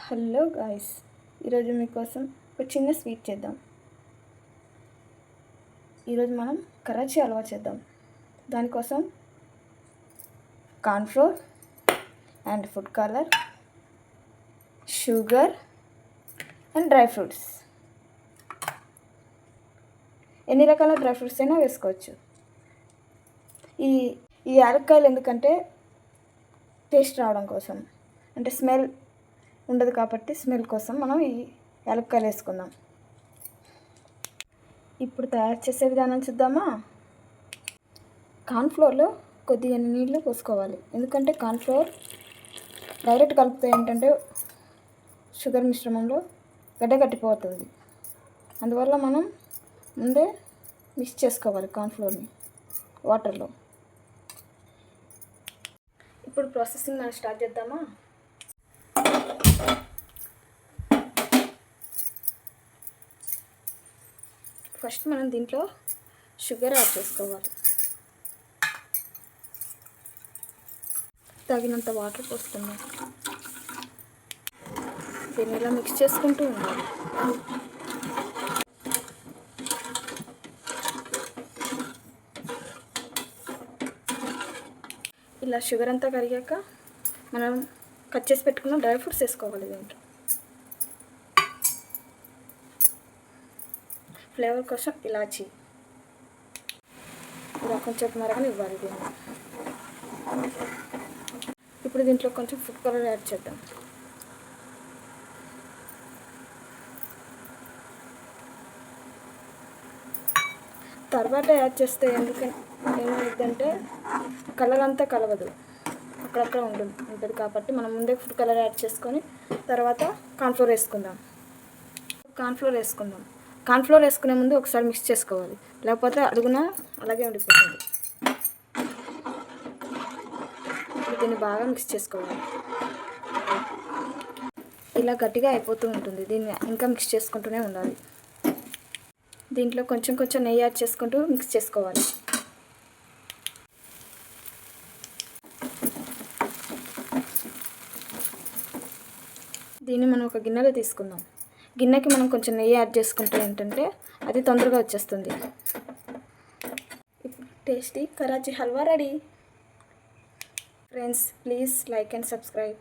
Hello guys, ఈరోజు మీకోసం ఒక చిన్న స్వీట్ చేద్దాం. ఈరోజు మనం కరాచీ హల్వా చేద్దాం. దానికోసం cornflour and food colour, sugar and dry fruits. ఎన్ని రకాల డ్రై ఫ్రూట్స్ అయినా వేసుకోవచ్చు. ఈ ఈ యాలక్కాయలు ఎందుకంటే టేస్ట్ రావడం కోసం, అంటే స్మెల్ ఉండదు కాబట్టి స్మెల్ కోసం మనం ఈ యాలక్కాయలు వేసుకుందాం. ఇప్పుడు తయారు చేసే విధానం చూద్దామా. కార్న్ఫ్లోర్లో కొద్దిగా నీళ్ళు పోసుకోవాలి, ఎందుకంటే కార్న్ఫ్లోర్ డైరెక్ట్ కలిపితే ఏంటంటే షుగర్ మిశ్రమంలో గడ్డ కట్టిపోతుంది. అందువల్ల మనం ముందే మిక్స్ చేసుకోవాలి కార్న్ఫ్లోర్ని వాటర్లో. ఇప్పుడు ప్రాసెసింగ్ మనం స్టార్ట్ చేద్దామా. ఫస్ట్ మనం దీంట్లో షుగర్ యాడ్ చేసుకోవాలి. తగినంత వాటర్ పోస్తున్నాం. దీన్ని ఇలా మిక్స్ చేసుకుంటూ ఉండాలి. ఇలా షుగర్ అంతా కరిగాక మనం కట్ చేసి పెట్టుకున్న డ్రై ఫ్రూట్స్ వేసుకోవాలి. దీంట్లో ఫ్లేవర్ కోసం ఇలాచీ ఇలా కొంచెం మరగనివ్వాలి దీన్ని. ఇప్పుడు దీంట్లో కొంచెం ఫుడ్ కలర్ యాడ్ చేద్దాం. తర్వాత యాడ్ చేస్తే ఏమైందంటే కలర్ అంతా కలవదు, అక్కడక్కడ ఉంటుంది కాబట్టి మనం ముందే ఫుడ్ కలర్ యాడ్ చేసుకొని తర్వాత కార్న్ఫ్లోర్ వేసుకుందాం. కార్న్ఫ్లోర్ వేసుకునే ముందు ఒకసారి మిక్స్ చేసుకోవాలి, లేకపోతే అడుగున అలాగే ఉండిపోతుంది. దీన్ని బాగా మిక్స్ చేసుకోవాలి. ఇలా గట్టిగా అయిపోతూ ఉంటుంది. దీన్ని ఇంకా మిక్స్ చేసుకుంటూనే ఉండాలి. దీంట్లో కొంచెం నెయ్యి యాడ్ చేసుకుంటూ మిక్స్ చేసుకోవాలి. దీన్ని మనం ఒక గిన్నెలో తీసుకుందాం. గిన్నెకి మనం కొంచెం నెయ్యి యాడ్ చేసుకుంటే ఏంటంటే అది తొందరగా వచ్చేస్తుంది. ఇప్పుడు tasty Karachi halwa ready. Friends, please like and subscribe.